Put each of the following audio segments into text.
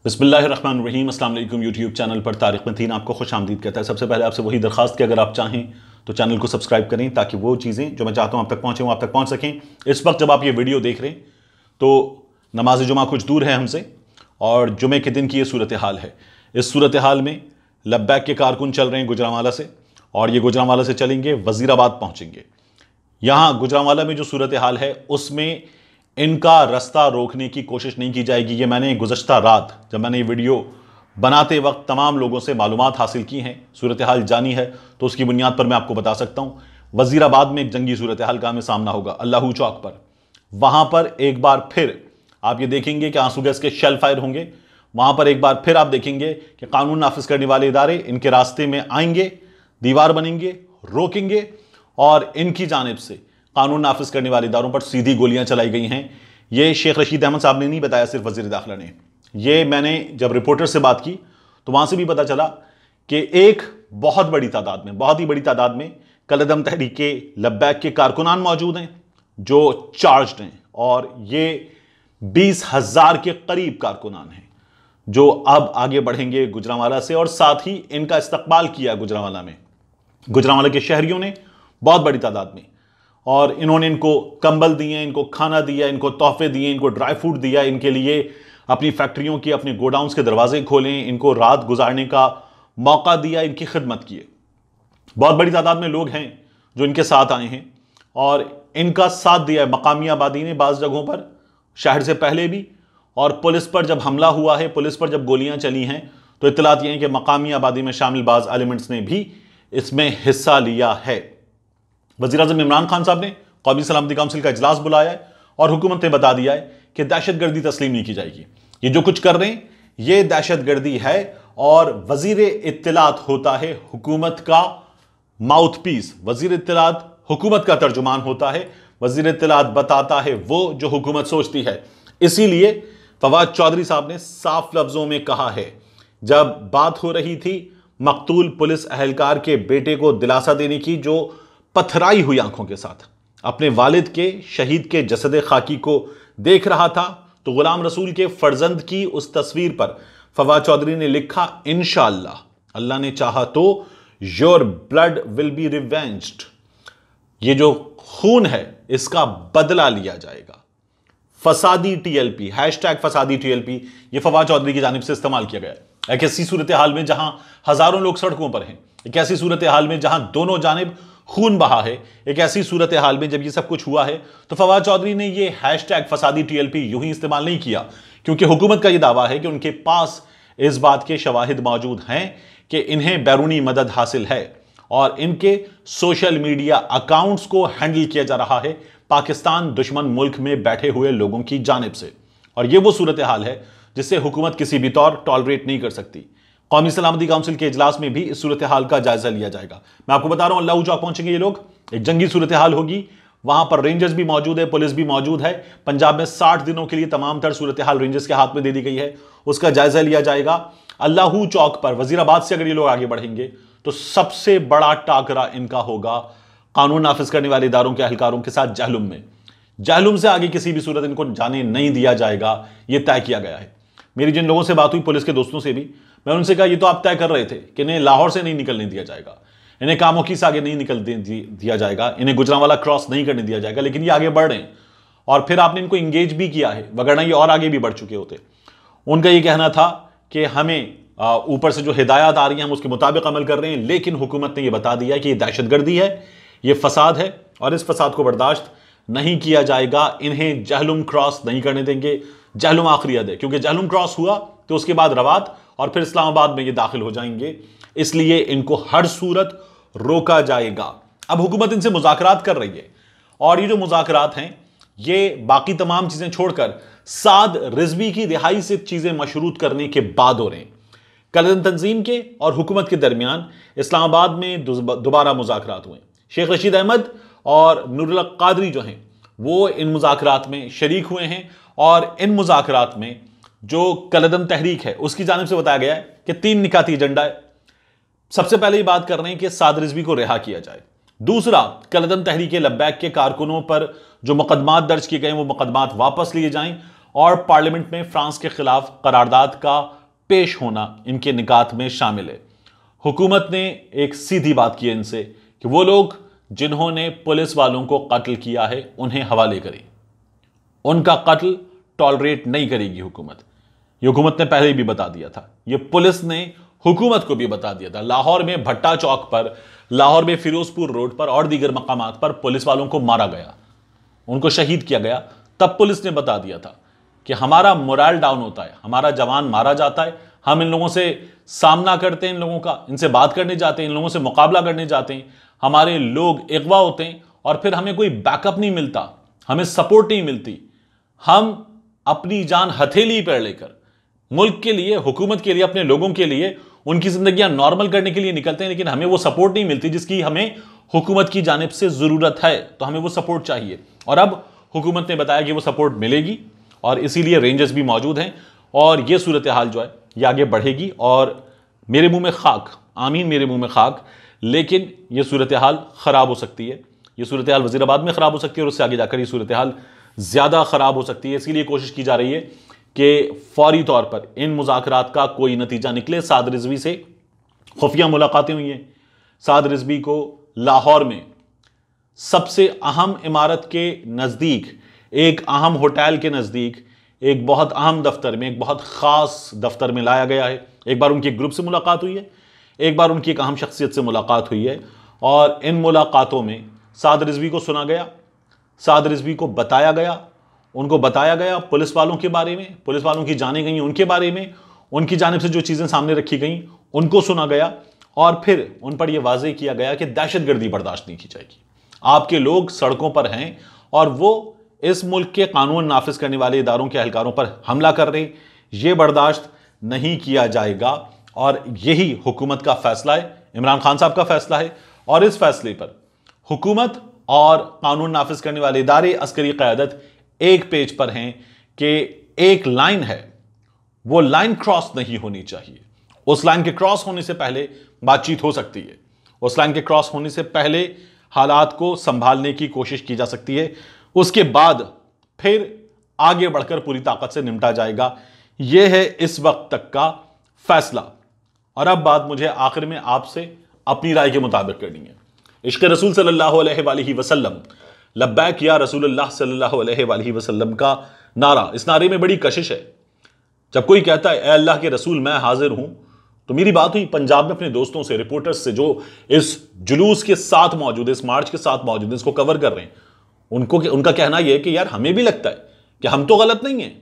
बिस्मिल्लाहिर्रहमानिर्रहीम। अस्सलाम वालेकुम। यूट्यूब चैनल पर तारिक मतीन आपको खुश आमदीद कहता है। सबसे पहले आपसे वही दरखास्त कि अगर आप चाहें तो चैनल को सब्सक्राइब करें ताकि वो चीज़ें जो मैं चाहता हूं आप तक पहुंचे वो आप तक पहुंच सकें। इस वक्त जब आप ये वीडियो देख रहे हैं तो नमाज जुमा कुछ दूर है हमसे और जुमे के दिन की ये सूरत हाल है। इस सूरत हाल में लब्बैक के कारकुन चल रहे हैं गुजरांवाला से और ये गुजरांवाला से चलेंगे वजीराबाद पहुंचेंगे। यहाँ गुजरांवाला में जो सूरत हाल है उसमें इनका रास्ता रोकने की कोशिश नहीं की जाएगी। ये मैंने गुज़श्ता रात जब मैंने ये वीडियो बनाते वक्त तमाम लोगों से मालूमात हासिल की हैं, सूरत हाल जानी है, तो उसकी बुनियाद पर मैं आपको बता सकता हूँ। वज़ीराबाद में एक जंगी सूरत हाल का हमें सामना होगा अल्लाहू चौक पर। वहाँ पर एक बार फिर आप ये देखेंगे कि आंसू गैस के शेल फायर होंगे। वहाँ पर एक बार फिर आप देखेंगे कि कानून नाफिज करने वाले इदारे इनके रास्ते में आएंगे, दीवार बनेंगे, रोकेंगे और इनकी जानिब से कानून नाफिज करने वाले इदारों पर सीधी गोलियां चलाई गई हैं। ये शेख रशीद अहमद साहब ने नहीं बताया, सिर्फ वज़ीर दाखिला ने। ये मैंने जब रिपोर्टर से बात की तो वहां से भी पता चला कि एक बहुत बड़ी तादाद में, बहुत ही बड़ी तादाद में कलदम तहरीके लब्बैक के कारकुनान मौजूद हैं जो चार्ज्ड हैं और ये 20,000 के करीब कारकुनान हैं जो अब आगे बढ़ेंगे गुजरांवाला से। और साथ ही इनका इस्तकबाल किया गुजरांवाला में, गुजरांवाला के शहरियों ने बहुत बड़ी तादाद में, और इन्होंने इनको कंबल दिए, इनको खाना दिया, इनको तोहफे दिए, इनको ड्राई फ्रूट दिया, इनके लिए अपनी फैक्ट्रियों की, अपने गोडाउन्स के दरवाजे खोलें, इनको रात गुजारने का मौका दिया, इनकी खिदमत किए। बहुत बड़ी तादाद में लोग हैं जो इनके साथ आए हैं और इनका साथ दिया है मकामी आबादी ने बाज़ जगहों पर, शहर से पहले भी। और पुलिस पर जब हमला हुआ है, पुलिस पर जब गोलियां चली हैं, तो इत्तलात ये हैं कि मकामी आबादी में शामिल बाज़ एलिमेंट्स ने भी इसमें हिस्सा लिया है। वज़ीर-ए-आज़म इमरान खान साहब ने कौमी सलामती काउंसिल का इजलास बुलाया है और हुकूमत ने बता दिया है कि दहशतगर्दी तस्लीम नहीं की जाएगी। ये जो कुछ कर रहे हैं ये दहशतगर्दी है और वज़ीर इत्तलात होता है हुकूमत का माउथ पीस। वज़ीर इत्तलात हुकूमत का तर्जुमान होता है। वज़ीर इत्तलात बताता है वो जो हुकूमत सोचती है। इसीलिए फवाद चौधरी साहब ने साफ लफ्जों में कहा है, जब बात हो रही थी मकतूल पुलिस अहलकार के बेटे को दिलासा देने की, जो पथराई हुई आंखों के साथ अपने वालिद के शहीद के जसद खाकी को देख रहा था, तो गुलाम रसूल के फर्जंद की उस तस्वीर पर फवाद चौधरी ने लिखा, इंशाअल्लाह अल्लाह ने चाहा तो योर ब्लड विल बी रिवेंज्ड। ये जो खून है इसका बदला लिया जाएगा। फसादी टीएलपी, हैशटैग फसादी टीएलपी, ये फवाद चौधरी की जानिब से इस्तेमाल किया गया है। एक ऐसी सूरत हाल में जहां हजारों लोग सड़कों पर हैं, एक ऐसी सूरत हाल में जहां दोनों जानिब खून बहा है, एक ऐसी सूरत हाल में जब ये सब कुछ हुआ है, तो फवाद चौधरी ने ये हैशटैग फसादी टीएलपी यूं ही इस्तेमाल नहीं किया, क्योंकि हुकूमत का ये दावा है कि उनके पास इस बात के शवाहिद मौजूद हैं कि इन्हें बैरूनी मदद हासिल है और इनके सोशल मीडिया अकाउंट्स को हैंडल किया जा रहा है पाकिस्तान दुश्मन मुल्क में बैठे हुए लोगों की जानिब से। और ये वो सूरत हाल है जिसे हुकूमत किसी भी तौर टॉलरेट नहीं कर सकती। कौमी सलामती काउंसिल के इजलास में भी इस सूरत हाल का जायजा लिया जाएगा। मैं आपको बता रहा हूं अल्लाहू चौक पहुंचेंगे ये लोग, एक जंगी सूरत हाल होगी, वहां पर रेंजर्स भी मौजूद है, पुलिस भी मौजूद है। पंजाब में 60 दिनों के लिए तमाम तर सूरत हाल रेंजर्स के हाथ में दे दी गई है, उसका जायजा लिया जाएगा। अल्लाहू चौक पर वजीराबाद से अगर ये लोग आगे बढ़ेंगे तो सबसे बड़ा टाकरा इनका होगा कानून नाफिज करने वाले इदारों के अहलकारों के साथ जहलुम में। जहलुम से आगे किसी भी सूरत इनको जाने नहीं दिया जाएगा, यह तय किया गया है। मेरी जिन लोगों से बात हुई, पुलिस के दोस्तों से भी, मैं उनसे कहा ये तो आप तय कर रहे थे कि इन्हें लाहौर से नहीं निकलने दिया जाएगा, इन्हें कामोकी से आगे नहीं निकलने दिया जाएगा, इन्हें गुजरांवाला क्रॉस नहीं करने दिया जाएगा, लेकिन ये आगे बढ़ रहे हैं और फिर आपने इनको इंगेज भी किया है, वगरना ये और आगे भी बढ़ चुके होते। उनका ये कहना था कि हमें ऊपर से जो हिदायत आ रही है हम उसके मुताबिक अमल कर रहे हैं, लेकिन हुकूमत ने यह बता दिया कि यह दहशतगर्दी है, यह फसाद है और इस फसाद को बर्दाश्त नहीं किया जाएगा। इन्हें जहलुम क्रॉस नहीं करने देंगे। जहलुम आखिरी हद है, क्योंकि जहलुम क्रॉस हुआ तो उसके बाद रवात और फिर इस्लामाबाद में ये दाखिल हो जाएंगे, इसलिए इनको हर सूरत रोका जाएगा। अब हुकूमत इनसे मुज़ाकरात कर रही है और ये जो मुज़ाकरात हैं ये बाकी तमाम चीजें छोड़कर साद रिजवी की रिहाई से चीजें मशरूत करने के बाद हो रहे हैं। कलदम तंजीम के और हुकूमत के दरमियान इस्लामाबाद में दोबारा मुज़ाकरात हुए। शेख रशीद अहमद और नूरुल हक कादरी जो हैं वो इन मुज़ाकरात में शरीक हुए हैं और इन मुज़ाकरात में जो कलदम तहरीक है उसकी जानिब से बताया गया है कि 3 निकाती एजेंडा है। सबसे पहले ये बात कर रहे हैं कि साद रिजवी को रिहा किया जाए। दूसरा, कलदम तहरीक लब्बैक के कारकुनों पर जो मुकदमात दर्ज किए गए वो मुकदमात वापस लिए जाएं और पार्लियामेंट में फ्रांस के खिलाफ करारदाद का पेश होना इनके निकात में शामिल है। हुकूमत ने एक सीधी बात की है इनसे कि वो लोग जिन्होंने पुलिस वालों को कत्ल किया है उन्हें हवाले करें, उनका कत्ल टॉलरेट नहीं करेगी हुकूमत। ये हुकूमत ने पहले भी बता दिया था, ये पुलिस ने हुकूमत को भी बता दिया था। लाहौर में भट्टा चौक पर, लाहौर में फिरोजपुर रोड पर और दीगर मकामात पर पुलिस वालों को मारा गया, उनको शहीद किया गया। तब पुलिस ने बता दिया था कि हमारा मोरल डाउन होता है, हमारा जवान मारा जाता है, हम इन लोगों से सामना करते हैं, इन लोगों का इनसे बात करने जाते हैं, इन लोगों से मुकाबला करने जाते हैं, हमारे लोग अगवा होते हैं और फिर हमें कोई बैकअप नहीं मिलता, हमें सपोर्ट नहीं मिलती। हम अपनी जान हथेली पर लेकर मुल्क के लिए, हुकूमत के लिए, अपने लोगों के लिए, उनकी जिंदगियां नॉर्मल करने के लिए निकलते हैं, लेकिन हमें वो सपोर्ट नहीं मिलती जिसकी हमें हुकूमत की जानिब से जरूरत है। तो हमें वो सपोर्ट चाहिए और अब हुकूमत ने बताया कि वो सपोर्ट मिलेगी और इसीलिए रेंजर्स भी मौजूद हैं और ये सूरत हाल जो है ये आगे बढ़ेगी। और मेरे मुंह में खाक, आमीन, मेरे मुंह में खाक, लेकिन ये सूरत हाल खराब हो सकती है। ये सूरत हाल वजीराबाद में खराब हो सकती है और उससे आगे जाकर ये सूरत हाल ज्यादा खराब हो सकती है। इसीलिए कोशिश की जा रही है कि फौरी तौर पर इन मुज़ाकरात का कोई नतीजा निकले। साद रिजवी से खुफिया मुलाकातें हुई हैं। साद रिजवी को लाहौर में सबसे अहम इमारत के नज़दीक, एक अहम होटल के नज़दीक, एक बहुत अहम दफ्तर में, एक बहुत ख़ास दफ्तर में लाया गया है। एक बार उनकी ग्रुप से मुलाकात हुई है, एक बार उनकी एक अहम शख्सियत से मुलाकात हुई है और इन मुलाकातों में साद रिजवी को सुना गया, साद रिजवी को बताया गया, उनको बताया गया पुलिस वालों के बारे में, पुलिस वालों की जाने गई उनके बारे में, उनकी जानिब से जो चीज़ें सामने रखी गई उनको सुना गया और फिर उन पर यह वाज़ेह किया गया कि दहशतगर्दी बर्दाश्त नहीं की जाएगी। आपके लोग सड़कों पर हैं और वो इस मुल्क के कानून नाफिज करने वाले इदारों के एहलकारों पर हमला कर रहे हैं, ये बर्दाश्त नहीं किया जाएगा। और यही हुकूमत का फैसला है, इमरान खान साहब का फैसला है और इस फैसले पर हुकूमत और कानून नाफिज करने वाले इदारे, अस्करी क़यादत एक पेज पर हैं कि एक लाइन है, वो लाइन क्रॉस नहीं होनी चाहिए। उस लाइन के क्रॉस होने से पहले बातचीत हो सकती है, उस लाइन के क्रॉस होने से पहले हालात को संभालने की कोशिश की जा सकती है, उसके बाद फिर आगे बढ़कर पूरी ताकत से निपटा जाएगा। यह है इस वक्त तक का फैसला। और अब बात मुझे आखिर में आपसे अपनी राय के मुताबिक करनी है। इश्क़ रसूल सल्लल्लाहु अलैहि वसल्लम, लब्बैक या रसूलुल्लाह सल्लल्लाहु अलैहि वसल्लम का नारा, इस नारे में बड़ी कशिश है। जब कोई कहता है ए अल्लाह के रसूल मैं हाजिर हूं, तो मेरी बात हुई पंजाब में अपने दोस्तों से, रिपोर्टर्स से, जो इस जुलूस के साथ मौजूद है, इस मार्च के साथ मौजूद है, इसको कवर कर रहे हैं। उनका कहना यह है कि यार हमें भी लगता है कि हम तो गलत नहीं है।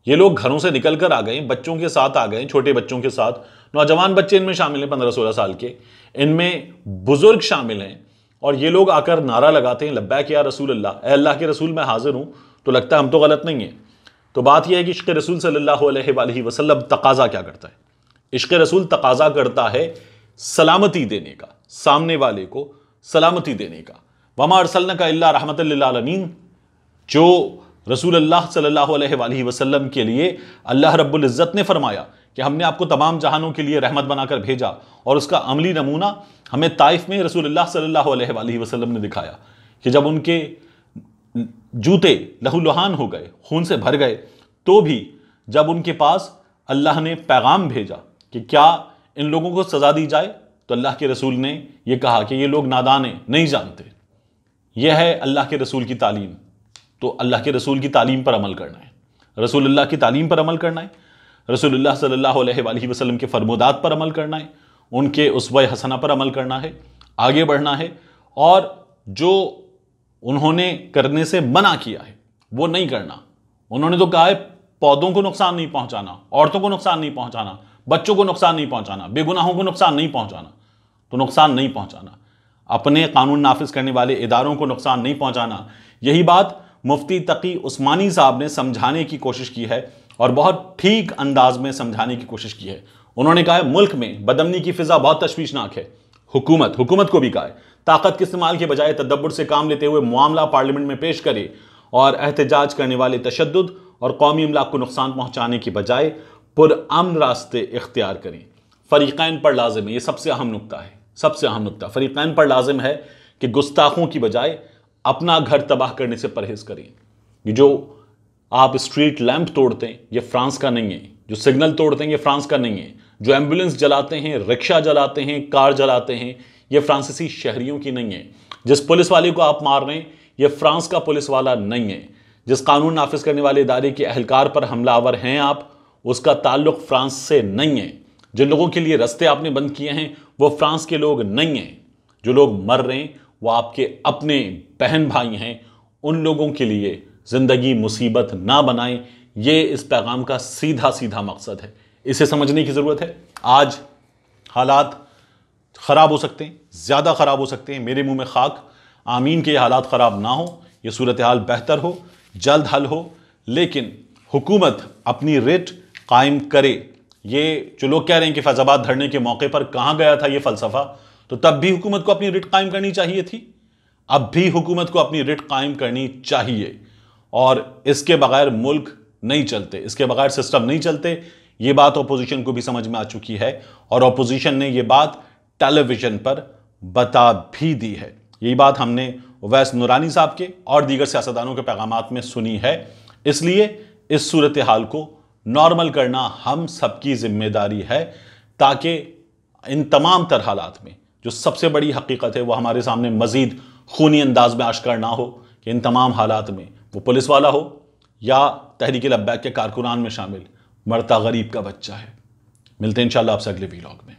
ये लोग घरों से निकल कर आ गए, बच्चों के साथ आ गए, छोटे बच्चों के साथ, नौजवान बच्चे इनमें शामिल हैं 15-16 साल के, इनमें बुजुर्ग शामिल हैं और ये लोग आकर नारा लगाते हैं लब्बैक या रसूल अल्लाह, ए अल्लाह के रसूल मैं हाजिर हूं, तो लगता है हम तो गलत नहीं है। तो बात यह है कि इश्क़ रसूल सल्लल्लाहु अलैहि वसल्लम तकाजा क्या करता है? इश्क़ रसूल तकाजा करता है सलामती देने का, सामने वाले को सलामती देने का। वमा अरसलनाका इल्ला रहमतल लिल आलमीन, जो रसूल अल्लाह सल्लल्लाहु अलैहि वसल्लम के लिए अल्लाह रब्बुल इज़्ज़त ने फरमाया कि हमने आपको तमाम जहानों के लिए रहमत बनाकर भेजा, और उसका अमली नमूना हमें ताइफ में रसूलुल्लाह सल्लल्लाहु अलैहि वसल्लम ने दिखाया कि जब उनके जूते लहूलुहान हो गए, खून से भर गए, तो भी जब उनके पास अल्लाह ने पैगाम भेजा कि क्या इन लोगों को सजा दी जाए, तो अल्लाह के रसूल ने यह कहा कि ये लोग नादान हैं, नहीं जानते। यह है अल्लाह के रसूल की तालीम। तो अल्लाह के रसूल की तालीम पर अमल करना है, रसूलुल्लाह की तालीम पर अमल करना है, रसूलुल्लाह सल्लल्लाहु अलैहि वसल्लम के फरमोदात पर अमल करना है, उनके उस्वा हसना पर अमल करना है, आगे बढ़ना है, और जो उन्होंने करने से मना किया है वो नहीं करना। उन्होंने तो कहा है पौधों को नुकसान नहीं पहुंचाना, औरतों को नुकसान नहीं पहुंचाना, बच्चों को नुकसान नहीं पहुंचाना, बेगुनाहों को नुकसान नहीं पहुंचाना, तो नुकसान नहीं पहुंचाना, अपने कानून नाफिज करने वाले इदारों को नुकसान नहीं पहुंचाना। यही बात मुफ्ती तकी उस्मानी साहब ने समझाने की कोशिश की है और बहुत ठीक अंदाज में समझाने की कोशिश की है। उन्होंने कहा है मुल्क में बदअमनी की फिजा बहुत तशवीशनाक है। हुकूमत को भी कहा है ताकत के इस्तेमाल के बजाय तदब्बुर से काम लेते हुए मामला पार्लियामेंट में पेश करे और एहतजाज करने वाले तशद्दुद और कौमी अमलाक को नुकसान पहुंचाने की बजाय पुरअमन रास्ते इख्तियार करें। फरीक़ैन पर लाजिम है, ये सबसे अहम नुक्ता है, सबसे अहम नुक्ता फरीक़ैन पर लाजिम है कि गुस्ताखों की बजाय अपना घर तबाह करने से परहेज करें। ये जो आप स्ट्रीट लैंप तोड़ते हैं, ये फ्रांस का नहीं है। जो सिग्नल तोड़ते हैं, ये फ्रांस का नहीं है। जो एम्बुलेंस जलाते हैं, रिक्शा जलाते हैं, कार जलाते हैं, ये फ्रांसीसी शहरियों की नहीं है। जिस पुलिस वाले को आप मार रहे हैं, ये फ्रांस का पुलिस वाला नहीं है। जिस कानून नाफिज करने वाले इदारे के अहलकार पर हमलावर हैं आप, उसका ताल्लुक फ्रांस से नहीं है। जिन लोगों के लिए रास्ते आपने बंद किए हैं, वो फ्रांस के लोग नहीं हैं। जो लोग मर रहे हैं, वो आपके अपने बहन भाई हैं। उन लोगों के लिए जिंदगी मुसीबत ना बनाएं, ये इस पैगाम का सीधा सीधा मकसद है। इसे समझने की जरूरत है। आज हालात खराब हो सकते हैं, ज्यादा खराब हो सकते हैं। मेरे मुंह में खाक, आमीन के ये हालात खराब ना हो, ये सूरत हाल बेहतर हो, जल्द हल हो, लेकिन हुकूमत अपनी रिट कायम करे। ये जो लोग कह रहे हैं कि फैजाबाद धरने के मौके पर कहां गया था ये फलसफा, तो तब भी हुकूमत को अपनी रिट कायम करनी चाहिए थी। अब भी हुकूमत को अपनी रिट कायम करनी चाहिए, और इसके बगैर मुल्क नहीं चलते, इसके बगैर सिस्टम नहीं चलते। ये बात अपोजिशन को भी समझ में आ चुकी है, और अपोजिशन ने यह बात टेलीविजन पर बता भी दी है। यही बात हमने उवैस नूरानी साहब के और दीगर सियासतदानों के पैगामात में सुनी है। इसलिए इस सूरत हाल को नॉर्मल करना हम सबकी जिम्मेदारी है, ताकि इन तमाम तर हालात में जो सबसे बड़ी हकीकत है वो हमारे सामने मजीद खूनी अंदाज में आश्कार ना हो कि इन तमाम हालात में वो पुलिस वाला हो या तहरीक लब्बैक के कारकुनान में शामिल मरता गरीब का बच्चा है। मिलते हैं इंशाल्लाह आपसे अगले वीलॉग में।